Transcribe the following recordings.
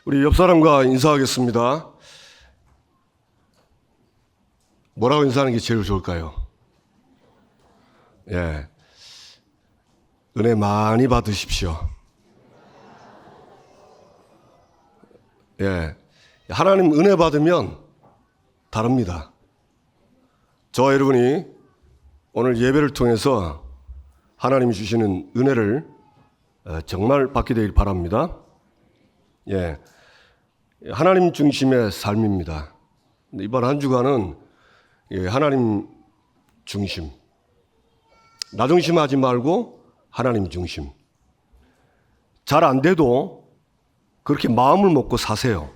우리 옆 사람과 인사하겠습니다. 뭐라고 인사하는 게 제일 좋을까요? 예. 은혜 많이 받으십시오. 예. 하나님 은혜 받으면 다릅니다. 저와 여러분이 오늘 예배를 통해서 하나님이 주시는 은혜를 정말 받게 되길 바랍니다. 예. 하나님 중심의 삶입니다. 이번 한 주간은 하나님 중심, 나 중심하지 말고 하나님 중심. 잘 안 돼도 그렇게 마음을 먹고 사세요.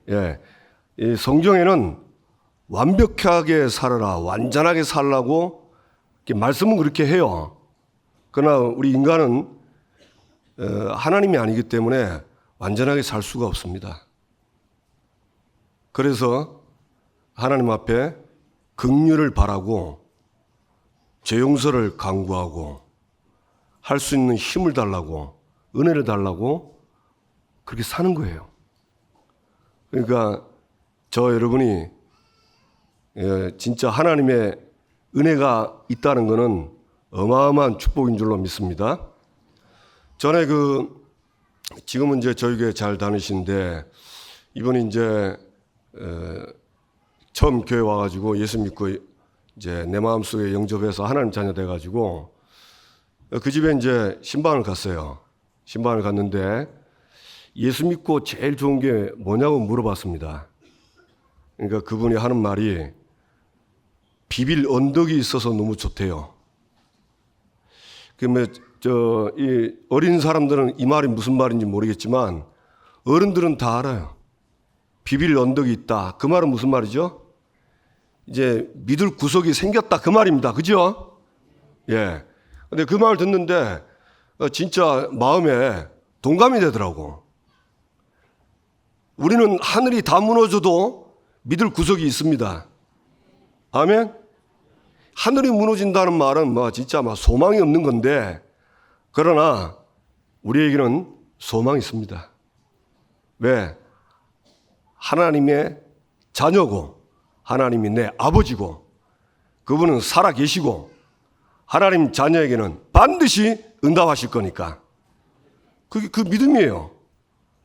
예, 이 성경에는 완벽하게 살아라, 완전하게 살라고 말씀은 그렇게 해요. 그러나 우리 인간은 하나님이 아니기 때문에 완전하게 살 수가 없습니다. 그래서 하나님 앞에 긍휼을 바라고 죄 용서를 간구하고 할 수 있는 힘을 달라고, 은혜를 달라고 그렇게 사는 거예요. 그러니까 저 여러분이 진짜 하나님의 은혜가 있다는 것은 어마어마한 축복인 줄로 믿습니다. 전에 지금은 이제 저희 교회 잘 다니시는데 이분이 이제 처음 교회 와가지고 예수 믿고 이제 내 마음속에 영접해서 하나님 자녀 돼가지고 그 집에 이제 신방을 갔어요. 신방을 갔는데 예수 믿고 제일 좋은 게 뭐냐고 물어봤습니다. 그러니까 그분이 하는 말이 비빌 언덕이 있어서 너무 좋대요. 이 어린 사람들은 이 말이 무슨 말인지 모르겠지만 어른들은 다 알아요. 비빌 언덕이 있다. 그 말은 무슨 말이죠? 이제 믿을 구석이 생겼다. 그 말입니다. 그죠? 예. 근데 그 말 듣는데 진짜 마음에 동감이 되더라고. 우리는 하늘이 다 무너져도 믿을 구석이 있습니다. 아멘? 하늘이 무너진다는 말은 진짜 소망이 없는 건데, 그러나 우리에게는 소망이 있습니다. 왜? 하나님의 자녀고, 하나님이 내 아버지고, 그분은 살아 계시고, 하나님 자녀에게는 반드시 응답하실 거니까. 그게 그 믿음이에요.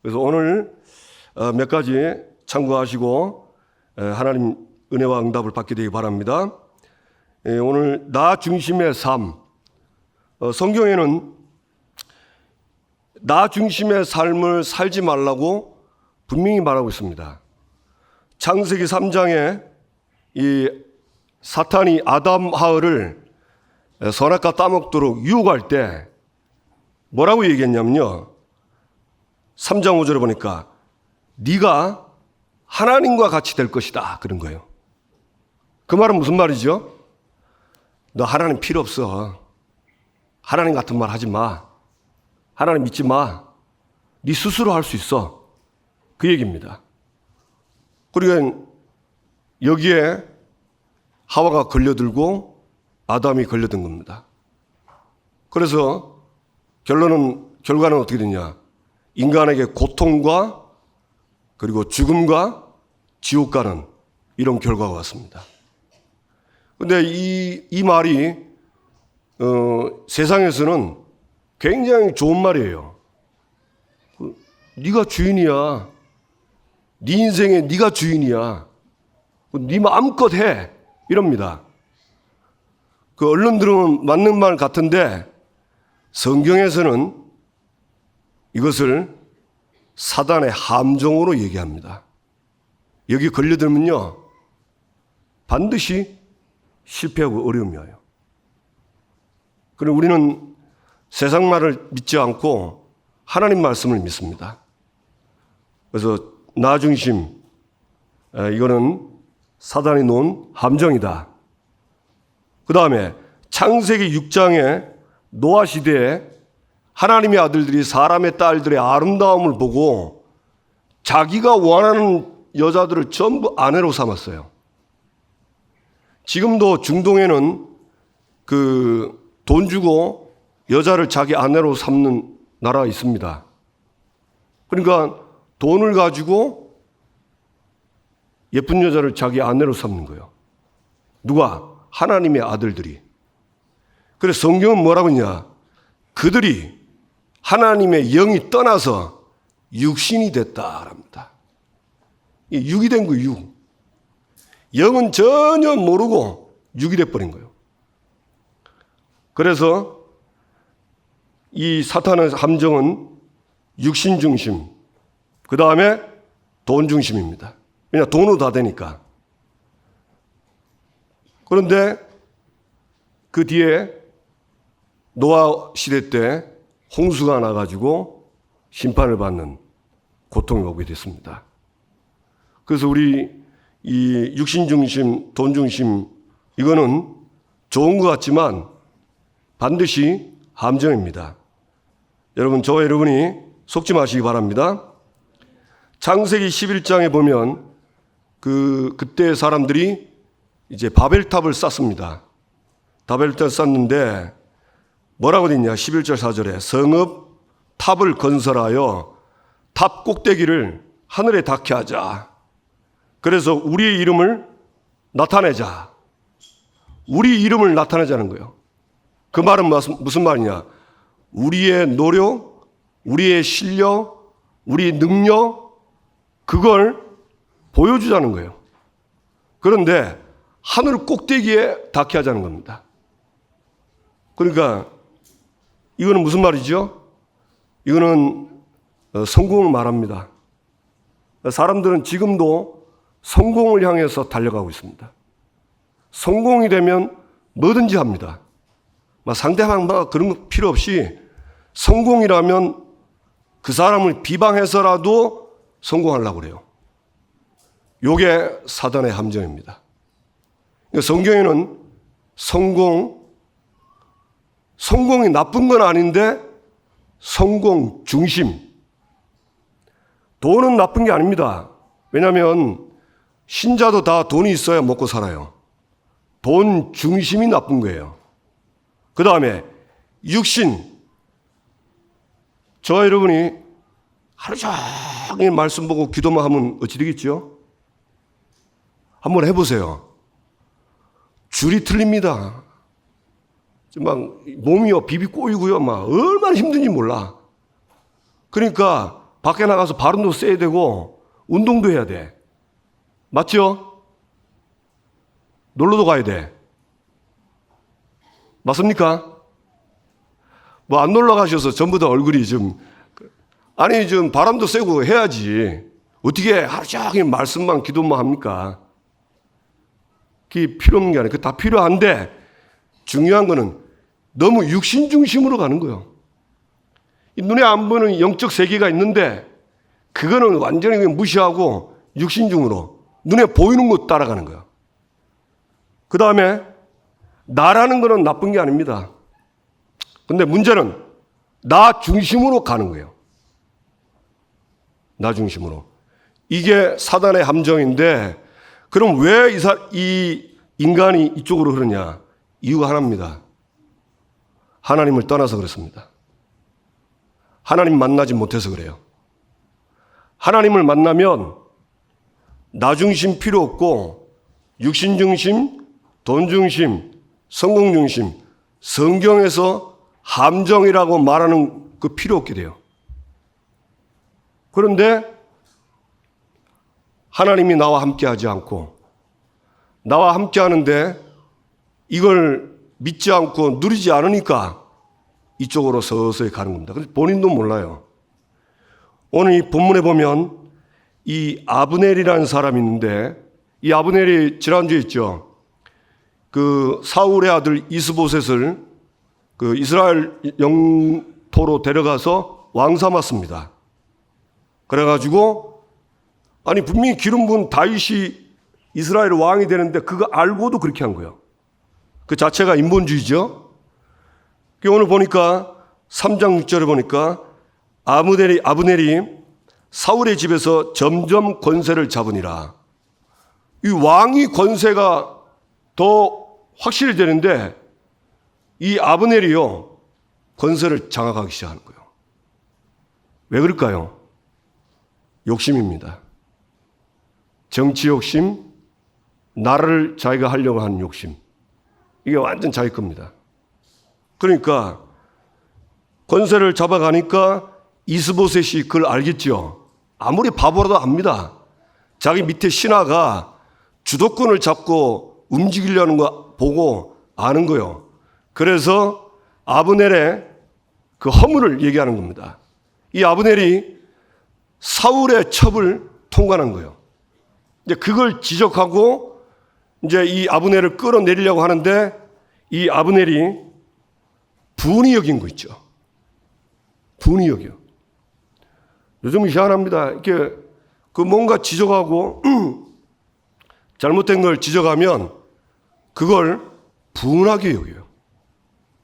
그래서 오늘 몇 가지 참고하시고 하나님 은혜와 응답을 받게 되기 바랍니다. 오늘 나 중심의 삶, 성경에는 나 중심의 삶을 살지 말라고 분명히 말하고 있습니다. 창세기 3장에 이 사탄이 아담 하와를 선악과 따먹도록 유혹할 때 뭐라고 얘기했냐면요, 3장 5절에 보니까 네가 하나님과 같이 될 것이다, 그런 거예요. 그 말은 무슨 말이죠? 너 하나님 필요 없어. 하나님 같은 말 하지 마. 하나님 믿지 마. 네 스스로 할 수 있어. 그 얘기입니다. 그러니까 여기에 하와가 걸려들고 아담이 걸려든 겁니다. 그래서 결과는 어떻게 되냐? 인간에게 고통과 그리고 죽음과 지옥 가는 이런 결과가 왔습니다. 근데 이 말이 세상에서는 굉장히 좋은 말이에요. 네가 주인이야. 네 인생에 네가 주인이야. 네 마음껏 해. 이럽니다. 그 언론 들으면 맞는 말 같은데 성경에서는 이것을 사단의 함정으로 얘기합니다. 여기 걸려들면요, 반드시 실패하고 어려움이 와요. 그리고 우리는 세상 말을 믿지 않고 하나님 말씀을 믿습니다. 그래서 나 중심, 이거는 사단이 놓은 함정이다. 그 다음에 창세기 6장에 노아 시대에 하나님의 아들들이 사람의 딸들의 아름다움을 보고 자기가 원하는 여자들을 전부 아내로 삼았어요. 지금도 중동에는 돈 주고 여자를 자기 아내로 삼는 나라가 있습니다. 그러니까 돈을 가지고 예쁜 여자를 자기 아내로 삼는 거예요. 누가? 하나님의 아들들이. 그래서 성경은 뭐라고 했냐? 그들이 하나님의 영이 떠나서 육신이 됐다랍니다. 육이 된 거예요, 육. 영은 전혀 모르고 육이 돼버린 거예요. 그래서 이 사탄의 함정은 육신 중심, 그 다음에 돈 중심입니다. 왜냐, 돈으로 다 되니까. 그런데 그 뒤에 노아 시대 때 홍수가 나가지고 심판을 받는 고통이 오게 됐습니다. 그래서 우리 이 육신 중심, 돈 중심, 이거는 좋은 것 같지만 반드시 함정입니다. 여러분, 저와 여러분이 속지 마시기 바랍니다. 창세기 11장에 보면 그때 사람들이 이제 바벨탑을 쌓습니다. 바벨탑을 쌓는데 뭐라고 되어 있냐? 11절 4절에 성읍 탑을 건설하여 탑 꼭대기를 하늘에 닿게 하자. 그래서 우리의 이름을 나타내자. 우리 이름을 나타내자는 거예요. 그 말은 무슨 말이냐? 우리의 노력, 우리의 실력, 우리의 능력, 그걸 보여주자는 거예요. 그런데 하늘 꼭대기에 닿게 하자는 겁니다. 그러니까 이거는 무슨 말이죠? 이거는 성공을 말합니다. 사람들은 지금도 성공을 향해서 달려가고 있습니다. 성공이 되면 뭐든지 합니다. 상대방 그런 거 필요 없이 성공이라면 그 사람을 비방해서라도 성공하려고 그래요. 이게 사단의 함정입니다. 성경에는 성공이 나쁜 건 아닌데 성공 중심. 돈은 나쁜 게 아닙니다. 왜냐하면 신자도 다 돈이 있어야 먹고 살아요. 돈 중심이 나쁜 거예요. 그 다음에 육신. 저와 여러분이 하루 종일 말씀 보고 기도만 하면 어찌 되겠죠? 한번 해보세요. 줄이 틀립니다. 막 몸이요 비비 꼬이고요. 막 얼마나 힘든지 몰라. 그러니까 밖에 나가서 발음도 써야 되고 운동도 해야 돼. 맞죠? 놀러도 가야 돼. 맞습니까? 안 놀러 가셔서 전부 다 얼굴이 좀 바람도 쐬고 해야지. 어떻게 하루 종일 말씀만 기도만 합니까? 그게 필요 없는 게 아니에요. 그게 다 필요한데 중요한 거는 너무 육신 중심으로 가는 거예요. 눈에 안 보이는 영적 세계가 있는데 그거는 완전히 그냥 무시하고 육신중으로 눈에 보이는 것 따라가는 거예요. 그 다음에 나라는 거는 나쁜 게 아닙니다. 근데 문제는 나 중심으로 가는 거예요. 나 중심으로. 이게 사단의 함정인데 그럼 왜 이 인간이 이쪽으로 흐르냐? 이유가 하나입니다. 하나님을 떠나서 그렇습니다. 하나님 만나지 못해서 그래요. 하나님을 만나면 나 중심 필요 없고 육신 중심, 돈 중심, 성공 중심, 성경에서 함정이라고 말하는 그 필요 없게 돼요. 그런데 하나님이 나와 함께 하지 않고 나와 함께 하는데 이걸 믿지 않고 누리지 않으니까 이쪽으로 서서히 가는 겁니다. 근데 본인도 몰라요. 오늘 이 본문에 보면 이 아브넬이라는 사람이 있는데 이 아브넬이 지난주에 있죠. 그 사울의 아들 이스보셋을 그 이스라엘 영토로 데려가서 왕 삼았습니다. 그래가지고 분명히 기름 부은 다윗이 이스라엘 왕이 되는데 그거 알고도 그렇게 한 거예요. 그 자체가 인본주의죠. 오늘 보니까 3장 6절에 보니까 아브넬이 사울의 집에서 점점 권세를 잡으니라. 이 왕이 권세가 더 확실히 되는데 이 아브넬이요 권세를 장악하기 시작하는 거예요. 왜 그럴까요? 욕심입니다. 정치 욕심, 나라를 자기가 하려고 하는 욕심. 이게 완전 자기 겁니다. 그러니까 권세를 잡아가니까 이스보셋이 그걸 알겠죠. 아무리 바보라도 압니다. 자기 밑에 신하가 주도권을 잡고 움직이려는 거 보고 아는 거요. 그래서 아브넬의 그 허물을 얘기하는 겁니다. 이 아브넬이 사울의 첩을 통과한 거예요. 이제 그걸 지적하고 이제 이 아브넬을 끌어내리려고 하는데 이 아브넬이 분이 여긴 거 있죠. 분이 여겨. 요즘 희한합니다. 이렇게 그 뭔가 지적하고 잘못된 걸 지적하면 그걸 분하게 여겨요.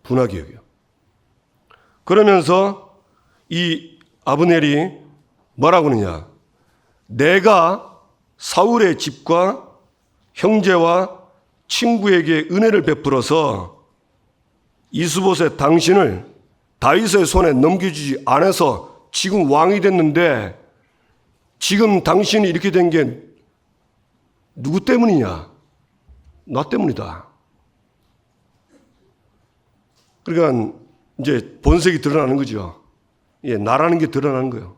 분하게 여겨요. 그러면서 이 아브넬이 뭐라고 하느냐. 내가 사울의 집과 형제와 친구에게 은혜를 베풀어서 이스보셋 당신을 다윗의 손에 넘겨주지 않아서 지금 왕이 됐는데 지금 당신이 이렇게 된 게 누구 때문이냐? 나 때문이다. 그러니까 이제 본색이 드러나는 거죠. 예, 나라는 게 드러나는 거예요.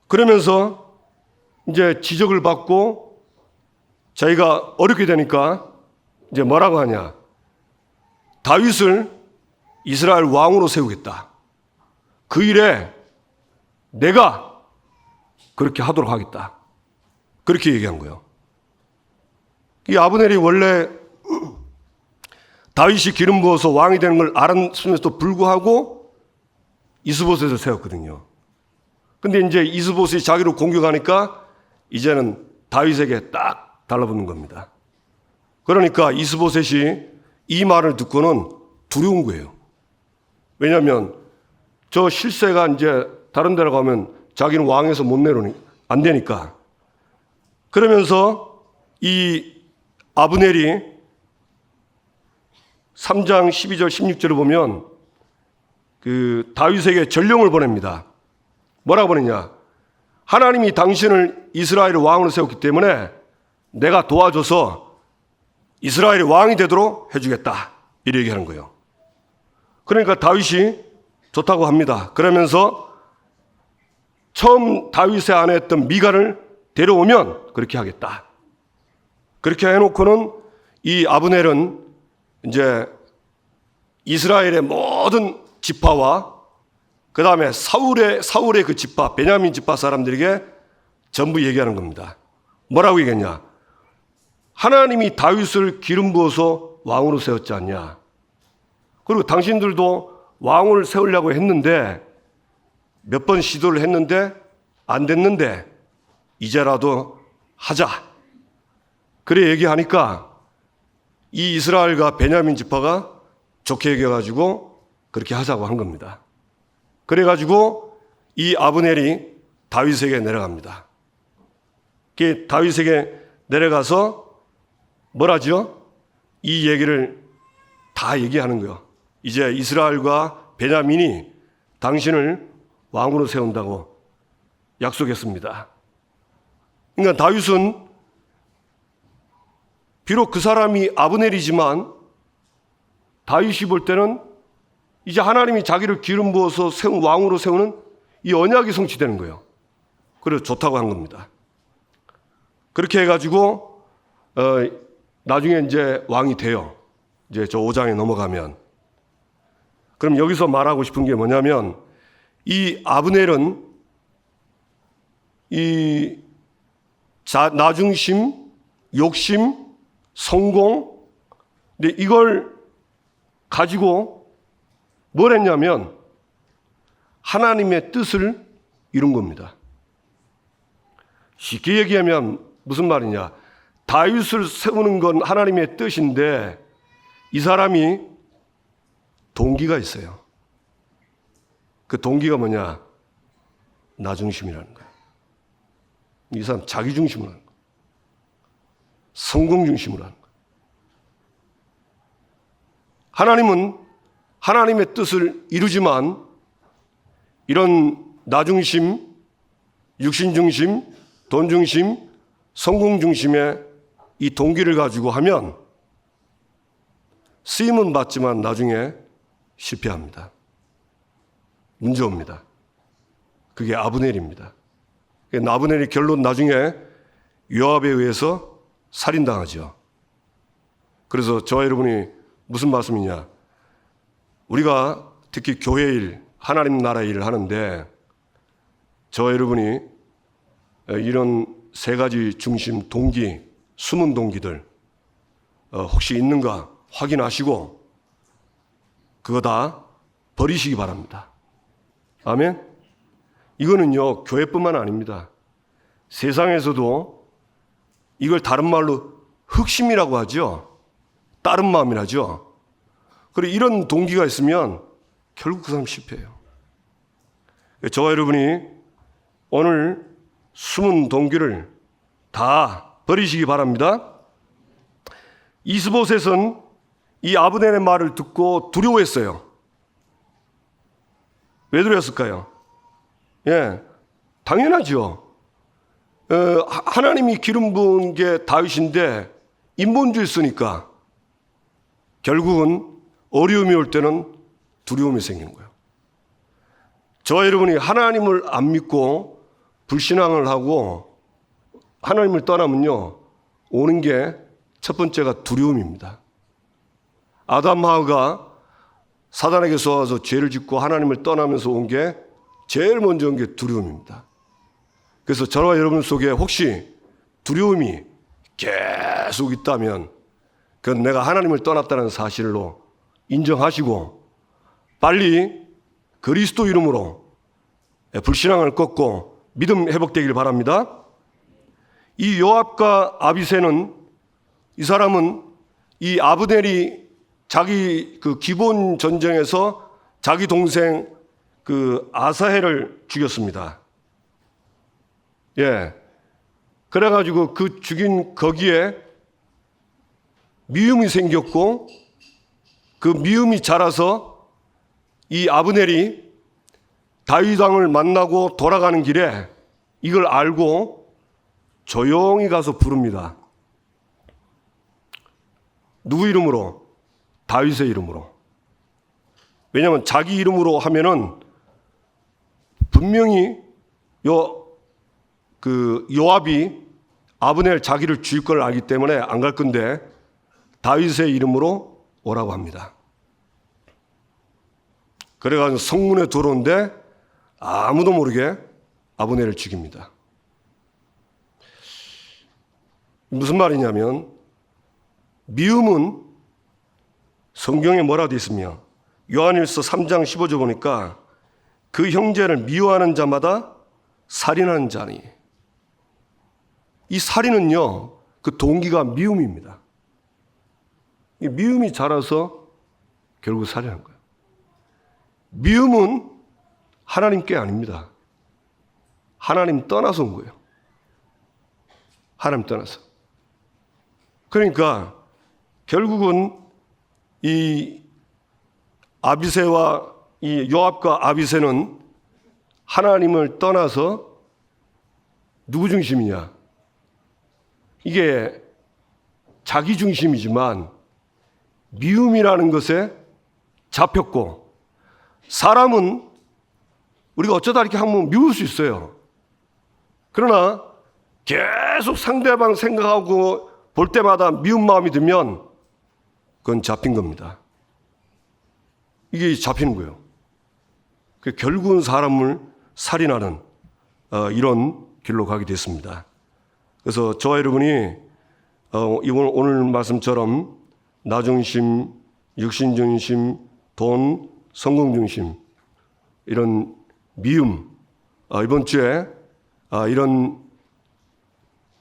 그러면서 이제 지적을 받고 자기가 어렵게 되니까 이제 뭐라고 하냐. 다윗을 이스라엘 왕으로 세우겠다. 그 일에 내가 그렇게 하도록 하겠다. 그렇게 얘기한 거예요. 이 아브넬이 원래 다윗이 기름 부어서 왕이 되는 걸 알았음에도 불구하고 이스보셋을 세웠거든요. 근데 이제 이스보셋이 자기를 공격하니까 이제는 다윗에게 딱 달라붙는 겁니다. 그러니까 이스보셋이 이 말을 듣고는 두려운 거예요. 왜냐하면 저 실세가 이제 다른 데로 가면 자기는 왕에서 못 내려오니 안 되니까. 그러면서 이 아브넬이 3장 12절 16절을 보면 그 다윗에게 전령을 보냅니다. 뭐라고 보내냐? 하나님이 당신을 이스라엘의 왕으로 세웠기 때문에 내가 도와줘서 이스라엘의 왕이 되도록 해주겠다. 이렇게 얘기하는 거예요. 그러니까 다윗이 좋다고 합니다. 그러면서 처음 다윗의 아내였던 미갈을 데려오면 그렇게 하겠다. 그렇게 해놓고는 이 아브넬은 이제 이스라엘의 모든 지파와 그 다음에 사울의 그 지파, 베냐민 지파 사람들에게 전부 얘기하는 겁니다. 뭐라고 얘기했냐? 하나님이 다윗을 기름 부어서 왕으로 세웠지 않냐? 그리고 당신들도 왕을 세우려고 했는데 몇 번 시도를 했는데 안 됐는데 이제라도 하자. 그래 얘기하니까 이 이스라엘과 베냐민 지파가 좋게 여겨가지고 그렇게 하자고 한 겁니다. 그래가지고 이 아브넬이 다윗에게 내려갑니다. 다윗에게 내려가서 뭐라죠? 이 얘기를 다 얘기하는 거예요. 이제 이스라엘과 베냐민이 당신을 왕으로 세운다고 약속했습니다. 그러니까 다윗은 비록 그 사람이 아브넬이지만 다윗이 볼 때는 이제 하나님이 자기를 기름 부어서 세운 왕으로 세우는 이 언약이 성취되는 거예요. 그래서 좋다고 한 겁니다. 그렇게 해가지고 나중에 이제 왕이 돼요. 이제 저 5장에 넘어가면. 그럼 여기서 말하고 싶은 게 뭐냐면 이 아브넬은 이 나중심, 욕심, 성공, 근데 이걸 가지고 뭘 했냐면 하나님의 뜻을 이룬 겁니다. 쉽게 얘기하면 무슨 말이냐? 다윗을 세우는 건 하나님의 뜻인데 이 사람이 동기가 있어요. 그 동기가 뭐냐? 나중심이라는 거예요. 이 사람 자기 중심으로 하는 거예요. 성공 중심으로 하는 거예요. 하나님은 하나님의 뜻을 이루지만 이런 나중심, 육신 중심, 돈 중심, 성공 중심의 이 동기를 가지고 하면 쓰임은 받지만 나중에 실패합니다. 문제 옵니다. 그게 아브넬입니다. 아브넬이 결론 나중에 요압에 의해서 살인당하죠. 그래서 저와 여러분이 무슨 말씀이냐? 우리가 특히 교회 일, 하나님 나라 일을 하는데 저와 여러분이 이런 세 가지 중심 동기, 숨은 동기들 혹시 있는가 확인하시고 그거 다 버리시기 바랍니다. 아멘? 이거는요, 교회뿐만 아닙니다. 세상에서도 이걸 다른 말로 흑심이라고 하죠. 다른 마음이라죠. 그리고 이런 동기가 있으면 결국 그 사람 실패해요. 저와 여러분이 오늘 숨은 동기를 다 버리시기 바랍니다. 이스보셋은 이 아브넬의 말을 듣고 두려워했어요. 왜 두려웠을까요? 예, 당연하죠. 하나님이 기름 부은 게 다윗인데 인본주의 쓰니까 결국은 어려움이 올 때는 두려움이 생기는 거예요. 저와 여러분이 하나님을 안 믿고 불신앙을 하고 하나님을 떠나면요, 오는 게 첫 번째가 두려움입니다. 아담 하와가 사단에게 쏘아서 죄를 짓고 하나님을 떠나면서 온 게 제일 먼저 온 게 두려움입니다. 그래서 저와 여러분 속에 혹시 두려움이 계속 있다면 그건 내가 하나님을 떠났다는 사실로 인정하시고 빨리 그리스도 이름으로 불신앙을 꺾고 믿음 회복되길 바랍니다. 이 요압과 아비새는 이 사람은 이 아브넬이 자기 그 기본 전쟁에서 자기 동생 그 아사헬을 죽였습니다. 예. 그래가지고 그 죽인 거기에 미움이 생겼고 그 미움이 자라서 이 아브넬이 다윗 왕을 만나고 돌아가는 길에 이걸 알고 조용히 가서 부릅니다. 누구 이름으로? 다윗의 이름으로. 왜냐하면 자기 이름으로 하면은 분명히 요압이 아브넬 자기를 죽일 걸 알기 때문에 안 갈 건데 다윗의 이름으로 오라고 합니다. 그래가지고 성문에 들어오는데 아무도 모르게 아브넬을 죽입니다. 무슨 말이냐면 미움은 성경에 뭐라고 돼 있으며 요한일서 3장 15절 보니까 그 형제를 미워하는 자마다 살인하는 자니, 이 살인은요 그 동기가 미움입니다. 이 미움이 자라서 결국 살인한 거예요. 미움은 하나님께 아닙니다. 하나님 떠나서 온 거예요. 하나님 떠나서. 그러니까 결국은 이 아비새와 이 요압과 아비새는 하나님을 떠나서 누구 중심이냐? 이게 자기 중심이지만 미움이라는 것에 잡혔고, 사람은 우리가 어쩌다 이렇게 한번 미울 수 있어요. 그러나 계속 상대방 생각하고 볼 때마다 미운 마음이 들면 그건 잡힌 겁니다. 이게 잡히는 거예요. 결국은 사람을 살인하는 이런 길로 가게 됐습니다. 그래서 저와 여러분이 오늘 말씀처럼 나 중심, 육신 중심, 돈, 성공 중심, 이런 미움, 이번 주에 이런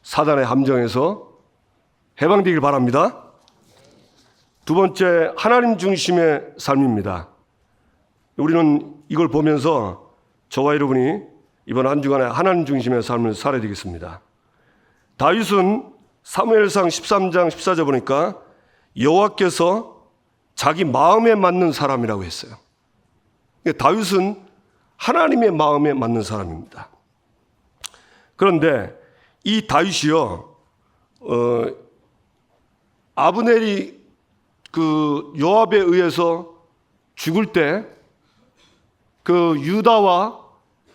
사단의 함정에서 해방되길 바랍니다. 두 번째, 하나님 중심의 삶입니다. 우리는 이걸 보면서 저와 여러분이 이번 한 주간에 하나님 중심의 삶을 살아야 되겠습니다. 다윗은 사무엘상 13장 14절 보니까 여호와께서 자기 마음에 맞는 사람이라고 했어요. 다윗은 하나님의 마음에 맞는 사람입니다. 그런데 이 다윗이요, 아브넬이 그 요압에 의해서 죽을 때 그 유다와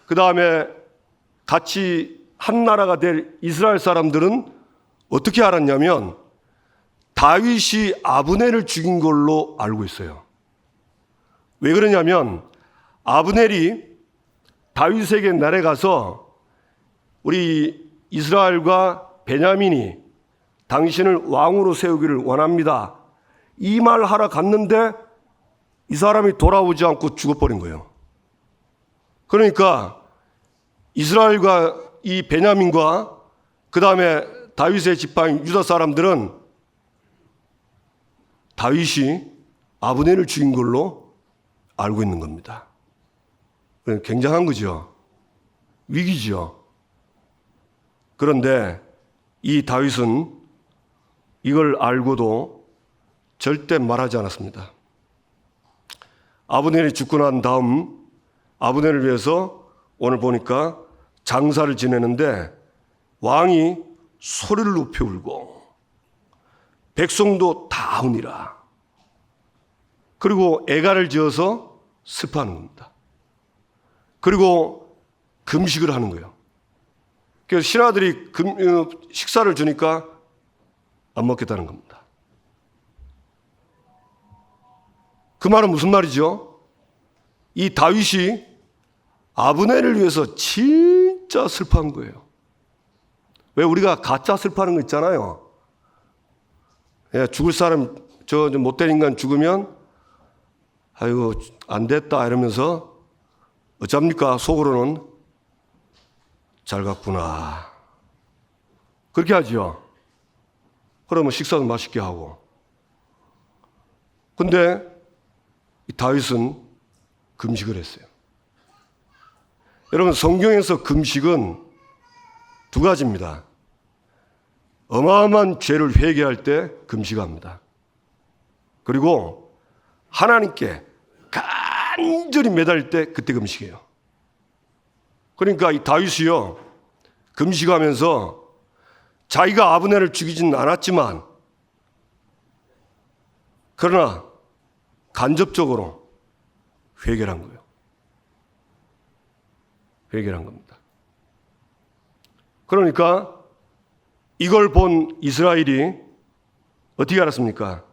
그 다음에 같이 한 나라가 될 이스라엘 사람들은 어떻게 알았냐면 다윗이 아브넬을 죽인 걸로 알고 있어요. 왜 그러냐면 아브넬이 다윗에게 날아가서 우리 이스라엘과 베냐민이 당신을 왕으로 세우기를 원합니다, 이 말 하러 갔는데 이 사람이 돌아오지 않고 죽어버린 거예요. 그러니까 이스라엘과 이 베냐민과 그 다음에 다윗의 지파인 유다 사람들은 다윗이 아브넬을 죽인 걸로 알고 있는 겁니다. 굉장한 거죠. 위기죠. 그런데 이 다윗은 이걸 알고도 절대 말하지 않았습니다. 아브넬이 죽고 난 다음 아브넬을 위해서 오늘 보니까 장사를 지내는데 왕이 소리를 높여 울고 백성도 다 우니라. 그리고 애가를 지어서 슬퍼하는 겁니다. 그리고 금식을 하는 거예요. 그래서 신하들이 식사를 주니까 안 먹겠다는 겁니다. 그 말은 무슨 말이죠? 이 다윗이 아브넬을 위해서 진짜 슬퍼한 거예요. 왜 우리가 가짜 슬퍼하는 거 있잖아요. 죽을 사람, 저 못된 인간 죽으면 아이고 안 됐다 이러면서 어쩝니까? 속으로는 잘 갔구나 그렇게 하죠. 그러면 식사도 맛있게 하고. 근데 이 다윗은 금식을 했어요. 여러분, 성경에서 금식은 두 가지입니다. 어마어마한 죄를 회개할 때 금식합니다. 그리고 하나님께 간절히 매달릴 때 그때 금식해요. 그러니까 이 다윗이요, 금식하면서 자기가 아브넬을 죽이지는 않았지만 그러나 간접적으로 회개를 한 거예요. 회개를 한 겁니다. 그러니까 이걸 본 이스라엘이 어떻게 알았습니까?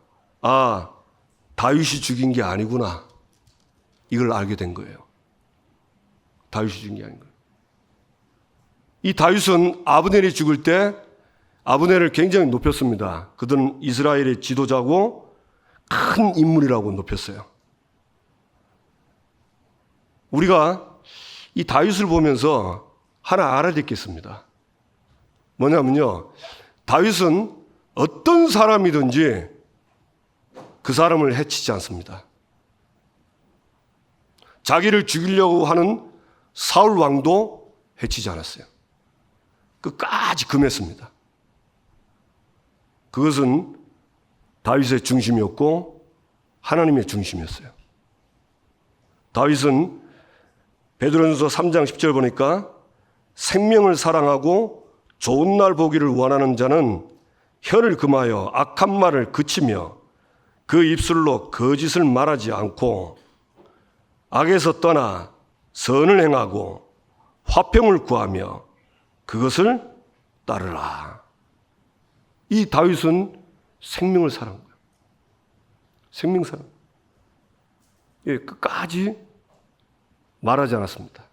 아, 다윗이 죽인 게 아니구나. 이걸 알게 된 거예요. 다윗이 죽인 게 아닌 거예요. 이 다윗은 아브넬이 죽을 때 아브넬을 굉장히 높였습니다. 그들은 이스라엘의 지도자고 큰 인물이라고 높였어요. 우리가 이 다윗을 보면서 하나 알아야 될 게 있습니다. 뭐냐면요, 다윗은 어떤 사람이든지 그 사람을 해치지 않습니다. 자기를 죽이려고 하는 사울 왕도 해치지 않았어요. 끝까지 금했습니다. 그것은 다윗의 중심이었고 하나님의 중심이었어요. 다윗은 베드로전서 3장 10절 보니까 생명을 사랑하고 좋은 날 보기를 원하는 자는 혀를 금하여 악한 말을 그치며 그 입술로 거짓을 말하지 않고 악에서 떠나 선을 행하고 화평을 구하며 그것을 따르라. 이 다윗은 생명을 사랑한 거예요. 생명 사랑. 예, 끝까지 말하지 않았습니다.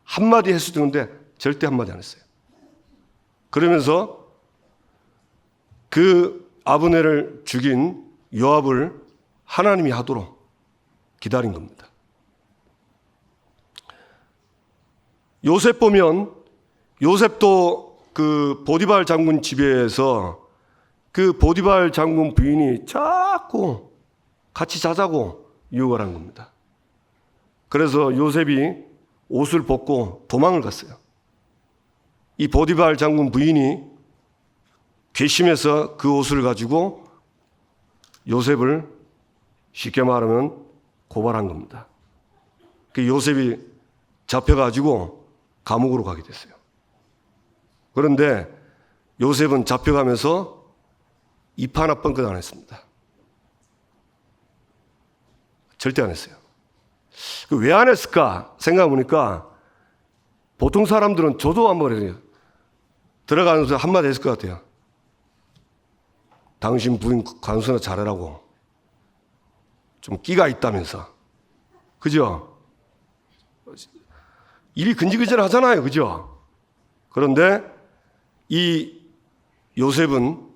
한마디 했을 때인데 절대 한마디 안 했어요. 그러면서 그 아브넬을 죽인 요압을 하나님이 하도록 기다린 겁니다. 요셉 보면 요셉도 그 보디발 장군 집에서 그 보디발 장군 부인이 자꾸 같이 자자고 유혹을 한 겁니다. 그래서 요셉이 옷을 벗고 도망을 갔어요. 이 보디발 장군 부인이 괘씸해서 그 옷을 가지고 요셉을 쉽게 말하면 고발한 겁니다. 그 요셉이 잡혀가지고 감옥으로 가게 됐어요. 그런데 요셉은 잡혀가면서 입 하나 뻥끗 안 했습니다. 절대 안 했어요. 왜 안 했을까 생각해보니까 보통 사람들은 저도 한번 해요. 들어가면서 한마디 했을 것 같아요. 당신 부인 관수나 잘하라고. 좀 끼가 있다면서. 그죠? 입이 근질근질 하잖아요. 그죠? 그런데 이 요셉은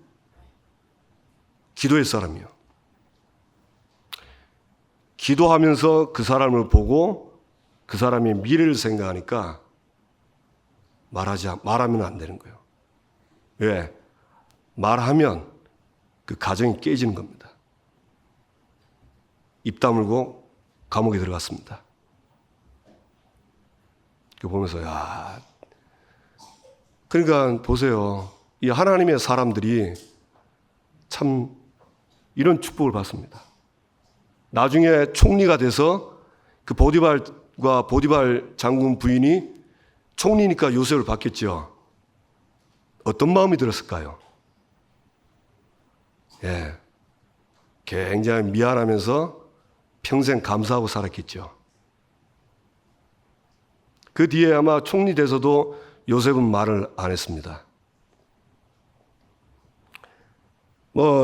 기도의 사람이에요. 기도하면서 그 사람을 보고 그 사람의 미래를 생각하니까 말하면 안 되는 거예요. 왜? 말하면 그 가정이 깨지는 겁니다. 입 다물고 감옥에 들어갔습니다. 보면서 그러니까 보세요. 이 하나님의 사람들이 참 이런 축복을 받습니다. 나중에 총리가 돼서 그 보디발 장군 부인이 총리니까 요셉을 받겠죠. 어떤 마음이 들었을까요? 굉장히 미안하면서 평생 감사하고 살았겠죠. 그 뒤에 아마 총리 돼서도 요셉은 말을 안 했습니다.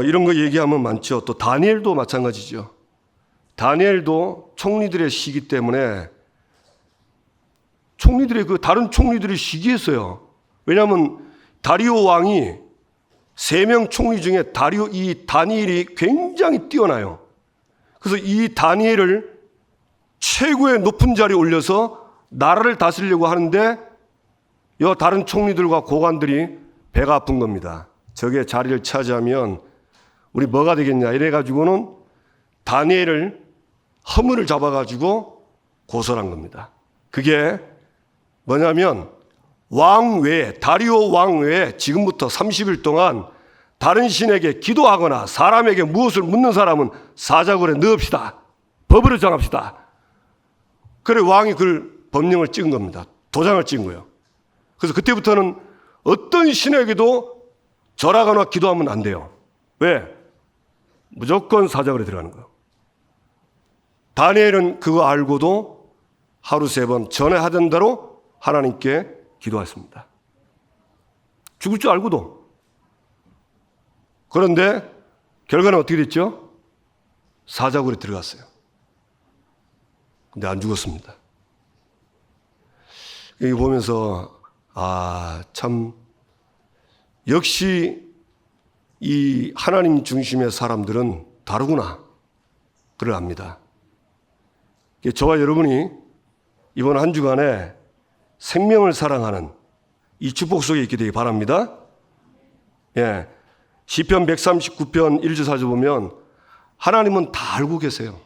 이런 거 얘기하면 많죠. 또 다니엘도 마찬가지죠. 다니엘도 총리들의 시기 때문에 다른 총리들이 시기했어요. 왜냐하면 다리오 왕이 3명 총리 중에 이 다니엘이 굉장히 뛰어나요. 그래서 이 다니엘을 최고의 높은 자리에 올려서 나라를 다스리려고 하는데 다른 총리들과 고관들이 배가 아픈 겁니다. 저게 자리를 차지하면 우리 뭐가 되겠냐 이래가지고는 다니엘을 허물을 잡아가지고 고소한 겁니다. 그게 뭐냐면 다리오 왕 외에 지금부터 30일 동안 다른 신에게 기도하거나 사람에게 무엇을 묻는 사람은 사자굴에 넣읍시다. 법으로 정합시다. 그래 왕이 그 법령을 찍은 겁니다. 도장을 찍은 거예요. 그래서 그때부터는 어떤 신에게도 절하거나 기도하면 안 돼요. 왜? 무조건 사자굴에 들어가는 거예요. 다니엘은 그거 알고도 하루 3번 전에 하던 대로 하나님께 기도했습니다. 죽을 줄 알고도. 그런데 결과는 어떻게 됐죠? 사자굴에 들어갔어요. 근데 안 죽었습니다. 여기 보면서 참 역시 이 하나님 중심의 사람들은 다르구나. 그걸 압니다. 저와 여러분이 이번 한 주간에 생명을 사랑하는 이 축복 속에 있게 되기 바랍니다. 시편 139편 1절 4절 보면 하나님은 다 알고 계세요.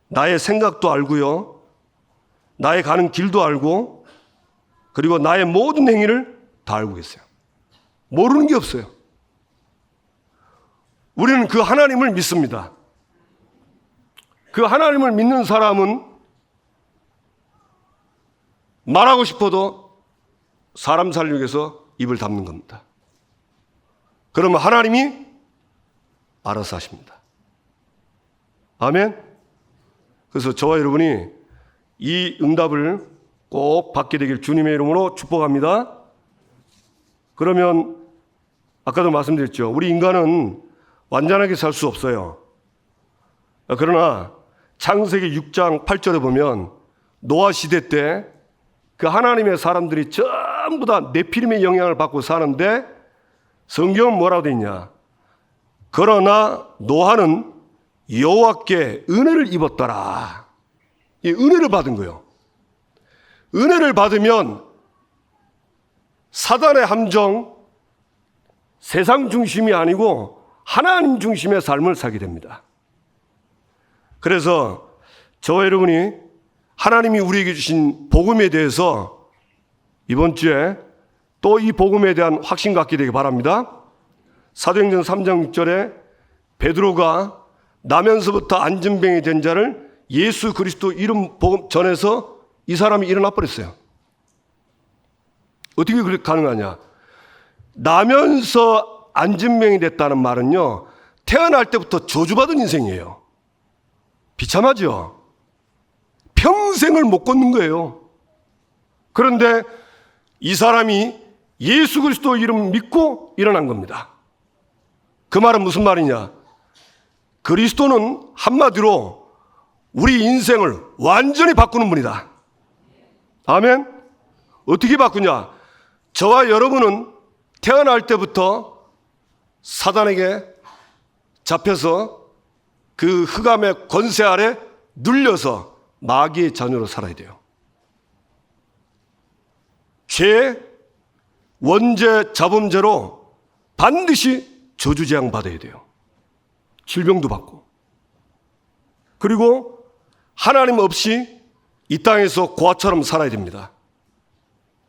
나의 생각도 알고요. 나의 가는 길도 알고 그리고 나의 모든 행위를 다 알고 계세요. 모르는 게 없어요. 우리는 그 하나님을 믿습니다. 그 하나님을 믿는 사람은 말하고 싶어도 사람 살리기 위해서 입을 닫는 겁니다. 그러면 하나님이 알아서 하십니다. 아멘? 그래서 저와 여러분이 이 응답을 꼭 받게 되길 주님의 이름으로 축복합니다. 그러면 아까도 말씀드렸죠. 우리 인간은 완전하게 살 수 없어요. 그러나 창세기 6장 8절에 보면 노아 시대 때 그 하나님의 사람들이 전부 다 네피림의 영향을 받고 사는데 성경은 뭐라고 되어 있냐? 그러나 노아는 여호와께 은혜를 입었더라. 이 은혜를 받은 거예요. 은혜를 받으면 사단의 함정, 세상 중심이 아니고 하나님 중심의 삶을 살게 됩니다. 그래서 저와 여러분이 하나님이 우리에게 주신 복음에 대해서 이번 주에 또 이 복음에 대한 확신 갖게 되기 바랍니다. 사도행전 3장 6절에 베드로가 나면서부터 안전병이 된 자를 예수 그리스도 이름 복음 전해서 이 사람이 일어나 버렸어요. 어떻게 그렇게 가능하냐? 나면서 안진병이 됐다는 말은요, 태어날 때부터 저주받은 인생이에요. 비참하죠? 평생을 못 걷는 거예요. 그런데 이 사람이 예수 그리스도 이름 믿고 일어난 겁니다. 그 말은 무슨 말이냐? 그리스도는 한마디로 우리 인생을 완전히 바꾸는 분이다. 아멘? 어떻게 바꾸냐? 저와 여러분은 태어날 때부터 사단에게 잡혀서 그 흑암의 권세 아래 눌려서 마귀의 자녀로 살아야 돼요. 죄의 원죄 자범죄로 반드시 저주재앙 받아야 돼요. 질병도 받고. 그리고 하나님 없이 이 땅에서 고아처럼 살아야 됩니다.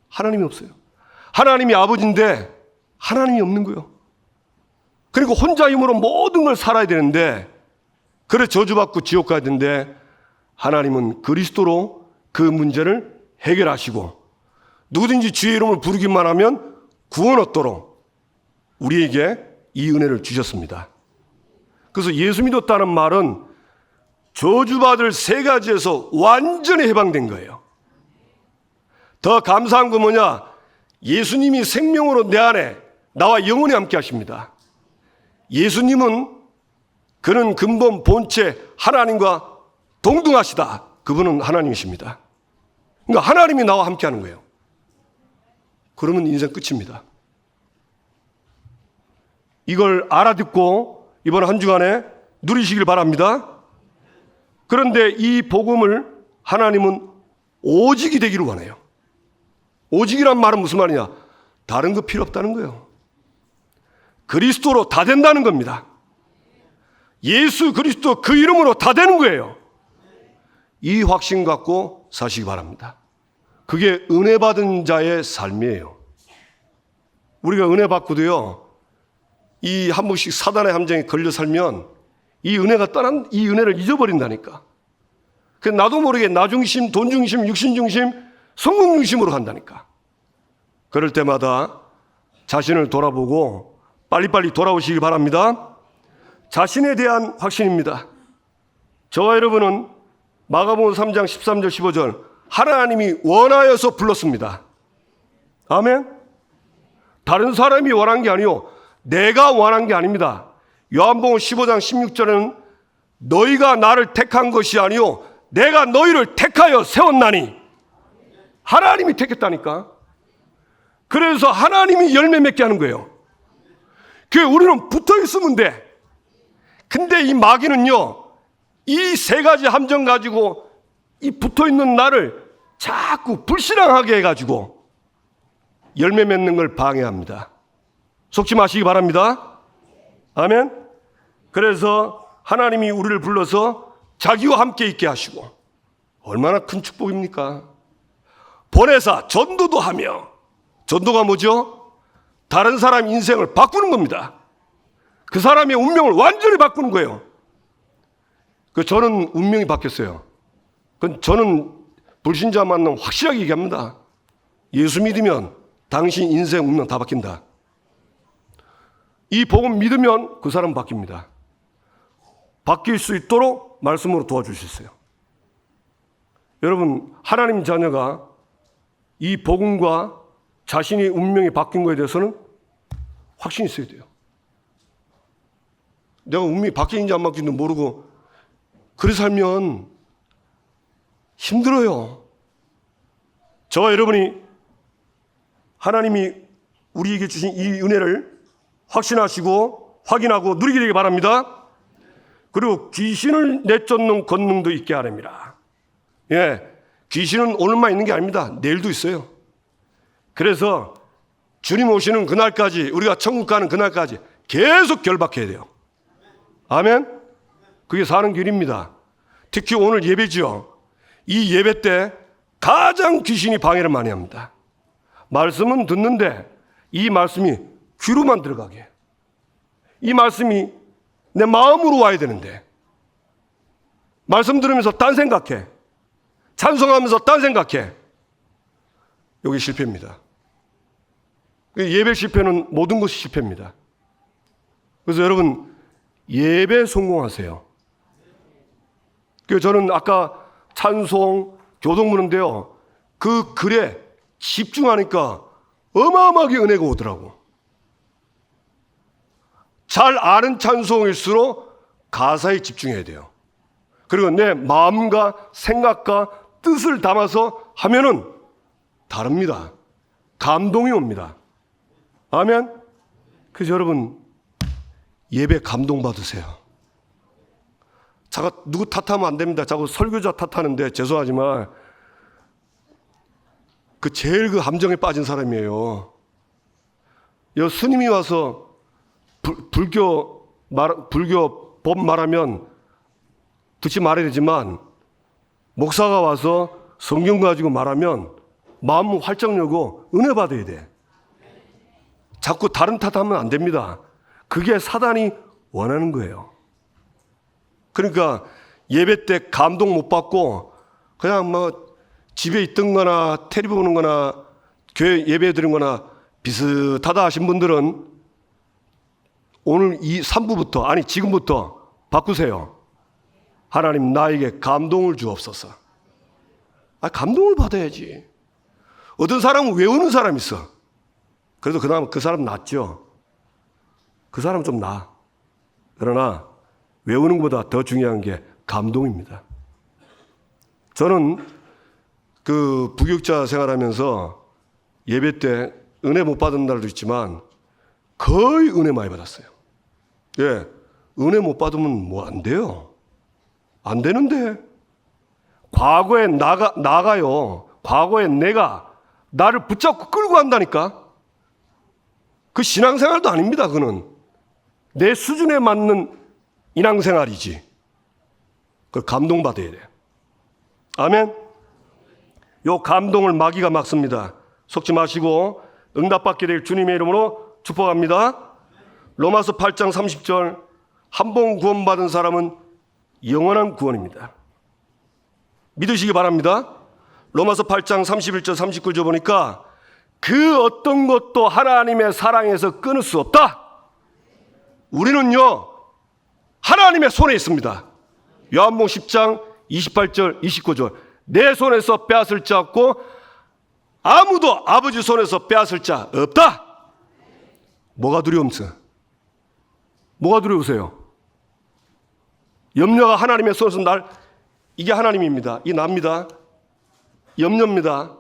하나님이 없어요. 하나님이 아버지인데 하나님이 없는 거예요. 그리고 혼자 힘으로 모든 걸 살아야 되는데, 그래 저주받고 지옥 가야 되는데, 하나님은 그리스도로 그 문제를 해결하시고 누구든지 주의 이름을 부르기만 하면 구원 얻도록 우리에게 이 은혜를 주셨습니다. 그래서 예수 믿었다는 말은 저주받을 세 가지에서 완전히 해방된 거예요. 더 감사한 건 뭐냐? 예수님이 생명으로 내 안에 나와 영원히 함께 하십니다. 예수님은 그는 근본 본체 하나님과 동등하시다. 그분은 하나님이십니다. 그러니까 하나님이 나와 함께 하는 거예요. 그러면 인생 끝입니다. 이걸 알아듣고 이번 한 주간에 누리시길 바랍니다. 그런데 이 복음을 하나님은 오직이 되기를 원해요. 오직이란 말은 무슨 말이냐? 다른 거 필요 없다는 거예요. 그리스도로 다 된다는 겁니다. 예수 그리스도 그 이름으로 다 되는 거예요. 이 확신 갖고 사시기 바랍니다. 그게 은혜 받은 자의 삶이에요. 우리가 은혜 받고도요, 이 한 번씩 사단의 함정에 걸려 살면 이 은혜가 떠난, 이 은혜를 잊어버린다니까. 그래서 나도 모르게 나 중심, 돈 중심, 육신 중심, 성공 중심으로 간다니까. 그럴 때마다 자신을 돌아보고 빨리빨리 돌아오시기 바랍니다. 자신에 대한 확신입니다. 저와 여러분은 마가복음 3장 13절 15절 하나님이 원하여서 불렀습니다. 아멘. 다른 사람이 원한 게 아니요, 내가 원한 게 아닙니다. 요한복음 15장 16절에는 너희가 나를 택한 것이 아니요 내가 너희를 택하여 세웠나니. 하나님이 택했다니까. 그래서 하나님이 열매 맺게 하는 거예요. 그 우리는 붙어 있으면 돼. 근데 이 마귀는요, 이 세 가지 함정 가지고 이 붙어 있는 나를 자꾸 불신앙하게 해가지고 열매 맺는 걸 방해합니다. 속지 마시기 바랍니다. 아멘. 그래서 하나님이 우리를 불러서 자기와 함께 있게 하시고, 얼마나 큰 축복입니까? 보내사 전도도 하며, 전도가 뭐죠? 다른 사람 인생을 바꾸는 겁니다. 그 사람의 운명을 완전히 바꾸는 거예요. 저는 운명이 바뀌었어요. 저는 불신자 만나면 확실하게 얘기합니다. 예수 믿으면 당신 인생 운명 다 바뀐다. 이 복음 믿으면 그 사람 바뀝니다. 바뀔 수 있도록 말씀으로 도와주셨어요. 여러분, 하나님 자녀가 이 복음과 자신의 운명이 바뀐 것에 대해서는 확신이 있어야 돼요. 내가 운명이 바뀌는지 안 바뀌는지 모르고 그래 살면 힘들어요. 저와 여러분이 하나님이 우리에게 주신 이 은혜를 확신하시고 확인하고 누리게 되기 바랍니다. 그리고 귀신을 내쫓는 권능도 있게 하랍니다. 예, 귀신은 오늘만 있는 게 아닙니다. 내일도 있어요. 그래서 주님 오시는 그날까지, 우리가 천국 가는 그날까지 계속 결박해야 돼요. 아멘. 그게 사는 길입니다. 특히 오늘 예배죠. 이 예배 때 가장 귀신이 방해를 많이 합니다. 말씀은 듣는데 이 말씀이 귀로만 들어가게 해요. 이 말씀이 내 마음으로 와야 되는데 말씀 들으면서 딴 생각해, 찬송하면서 딴 생각해. 여기 실패입니다. 예배 실패는 모든 것이 실패입니다. 그래서 여러분 예배 성공하세요. 저는 아까 찬송, 교동 부르는데요. 그 글에 집중하니까 어마어마하게 은혜가 오더라고. 잘 아는 찬송일수록 가사에 집중해야 돼요. 그리고 내 마음과 생각과 뜻을 담아서 하면은 다릅니다. 감동이 옵니다. 아멘. 그래서 여러분 예배 감동 받으세요. 자꾸 누구 탓하면 안 됩니다. 자꾸 설교자 탓하는데 죄송하지만 제일 함정에 빠진 사람이에요. 스님이 와서 불교 법 말하면 듣지 말아야 되지만 목사가 와서 성경 가지고 말하면 마음 활짝 열고 은혜 받아야 돼. 자꾸 다른 탓하면 안 됩니다. 그게 사단이 원하는 거예요. 그러니까 예배 때 감동 못 받고 그냥 집에 있던 거나 텔레비 보는 거나 교회 예배 드린 거나 비슷하다 하신 분들은 오늘 이 3부부터 아니 지금부터 바꾸세요. 하나님 나에게 감동을 주옵소서. 감동을 받아야지. 어떤 사람은 외우는 사람이 있어. 그래도 그 사람 낫죠. 그 사람 좀 나아. 그러나 외우는 것보다 더 중요한 게 감동입니다. 저는 부교육자 생활하면서 예배 때 은혜 못 받은 날도 있지만 거의 은혜 많이 받았어요. 예, 은혜 못 받으면 안 돼요. 안 되는데. 과거에 나가요. 과거에 내가 나를 붙잡고 끌고 간다니까. 그 신앙생활도 아닙니다. 그는 내 수준에 맞는 인앙생활이지. 그걸 감동받아야 돼요. 아멘. 요 감동을 마귀가 막습니다. 속지 마시고 응답받게 될 주님의 이름으로 축복합니다. 로마서 8장 30절 한 번 구원받은 사람은 영원한 구원입니다. 믿으시기 바랍니다. 로마서 8장 31절 39절 보니까 그 어떤 것도 하나님의 사랑에서 끊을 수 없다. 우리는요 하나님의 손에 있습니다. 요한복음 10장 28절 29절 내 손에서 빼앗을 자 없고 아무도 아버지 손에서 빼앗을 자 없다. 뭐가 두려움서? 뭐가 두려우세요? 염려가 하나님의 손에서 이게 하나님입니다. 이 납니다. 염려입니다.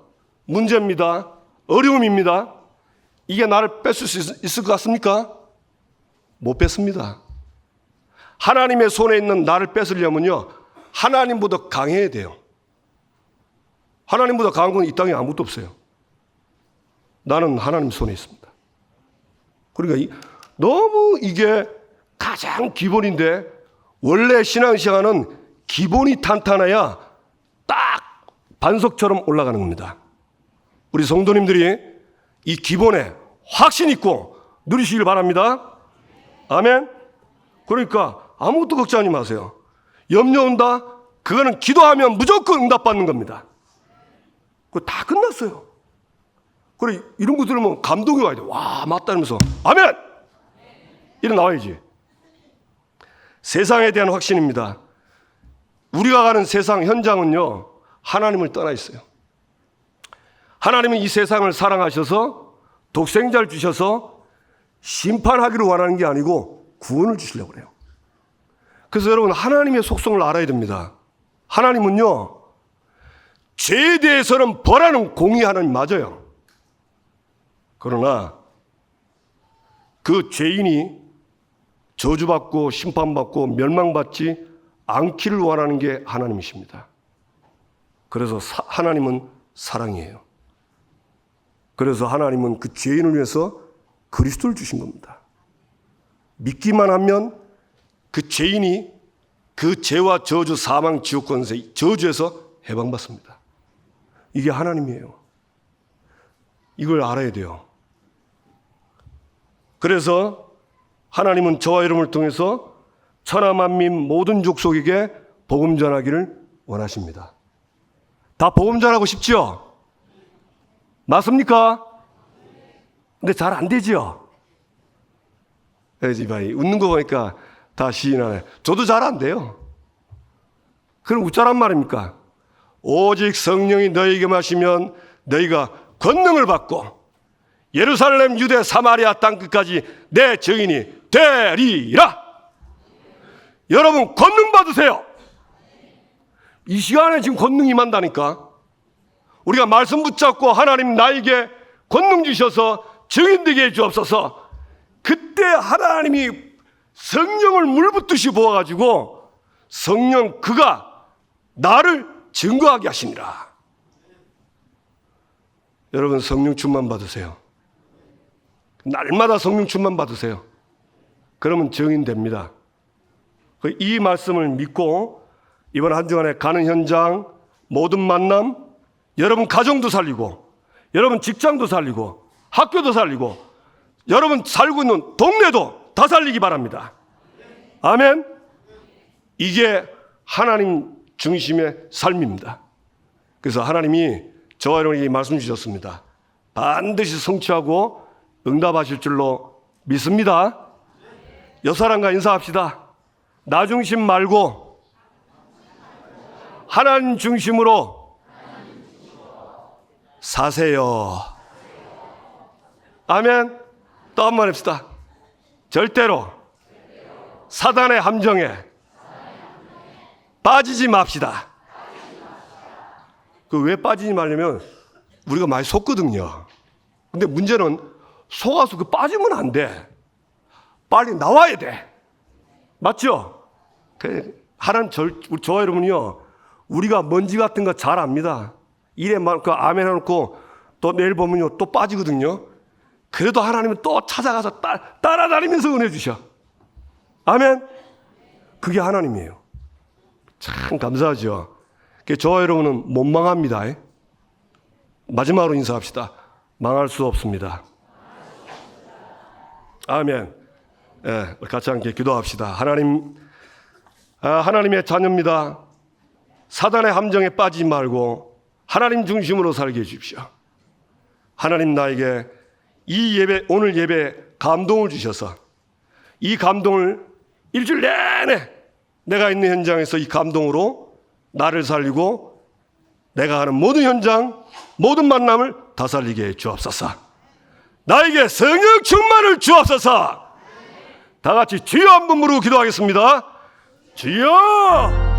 문제입니다. 어려움입니다. 이게 나를 뺏을 수 있을 것 같습니까? 못 뺏습니다. 하나님의 손에 있는 나를 뺏으려면요 하나님보다 강해야 돼요. 하나님보다 강한 건 이 땅에 아무것도 없어요. 나는 하나님 손에 있습니다. 그러니까 너무 이게 가장 기본인데 원래 신앙생활은 기본이 탄탄해야 딱 반석처럼 올라가는 겁니다. 우리 성도님들이 이 기본에 확신 있고 누리시길 바랍니다. 아멘. 그러니까 아무것도 걱정하지 마세요. 염려 온다? 그거는 기도하면 무조건 응답받는 겁니다. 그거 다 끝났어요. 그래 이런 거 들으면 감동이 와야 돼. 와 맞다 이러면서 아멘! 이래 나와야지. 세상에 대한 확신입니다. 우리가 가는 세상 현장은요 하나님을 떠나 있어요. 하나님은 이 세상을 사랑하셔서 독생자를 주셔서 심판하기를 원하는 게 아니고 구원을 주시려고 그래요. 그래서 여러분 하나님의 속성을 알아야 됩니다. 하나님은요 죄에 대해서는 벌하는 공의 하나님 맞아요. 그러나 그 죄인이 저주받고 심판받고 멸망받지 않기를 원하는 게 하나님이십니다. 그래서 하나님은 사랑이에요. 그래서 하나님은 그 죄인을 위해서 그리스도를 주신 겁니다. 믿기만 하면 그 죄인이 그 죄와 저주, 사망, 지옥 권세, 저주에서 해방받습니다. 이게 하나님이에요. 이걸 알아야 돼요. 그래서 하나님은 저와 여러분을 통해서 천하 만민 모든 족속에게 복음 전하기를 원하십니다. 다 복음 전하고 싶지요? 맞습니까? 근데 잘 안 되죠? 웃는 거 보니까 다 시인하네. 저도 잘 안 돼요. 그럼 웃자란 말입니까? 오직 성령이 너희에게 마시면 너희가 권능을 받고 예루살렘, 유대, 사마리아 땅끝까지 내 증인이 되리라. 여러분 권능 받으세요. 이 시간에 지금 권능이 임한다니까. 우리가 말씀 붙잡고 하나님 나에게 권능 주셔서 증인되게 해 주옵소서. 그때 하나님이 성령을 물붓듯이 부어가지고 성령 그가 나를 증거하게 하시니라. 여러분 성령 충만 받으세요. 날마다 성령 충만 받으세요. 그러면 증인 됩니다. 이 말씀을 믿고 이번 한 주간에 가는 현장, 모든 만남, 여러분 가정도 살리고, 여러분 직장도 살리고, 학교도 살리고, 여러분 살고 있는 동네도 다 살리기 바랍니다. 아멘. 이게 하나님 중심의 삶입니다. 그래서 하나님이 저와 여러분에게 말씀 주셨습니다. 반드시 성취하고 응답하실 줄로 믿습니다. 옆 사람과 인사합시다. 나 중심 말고 하나님 중심으로 사세요. 아멘. 또 한 번 합시다. 절대로 사단의 함정에 빠지지 맙시다. 그 왜 빠지지 말려면 우리가 많이 속거든요. 근데 문제는 속아서 그 빠지면 안 돼. 빨리 나와야 돼. 맞죠? 하나님 저와 여러분이요, 우리가 먼지 같은 거 잘 압니다. 이래 막 아멘 해놓고 또 내일 보면요 또 빠지거든요. 그래도 하나님은 또 찾아가서 따라다니면서 은혜 주셔. 아멘. 그게 하나님이에요. 참 감사하죠. 저와 여러분은 못 망합니다. 마지막으로 인사합시다. 망할 수 없습니다. 아멘. 예, 같이 함께 기도합시다. 하나님의 자녀입니다. 사단의 함정에 빠지지 말고 하나님 중심으로 살게 해주십시오. 하나님 나에게 이 예배, 오늘 예배 감동을 주셔서 이 감동을 일주일 내내 내가 있는 현장에서 이 감동으로 나를 살리고 내가 하는 모든 현장, 모든 만남을 다 살리게 해 주옵소서. 나에게 성령 충만을 주옵소서. 다 같이 주여 한 번 부르고 기도하겠습니다. 주여!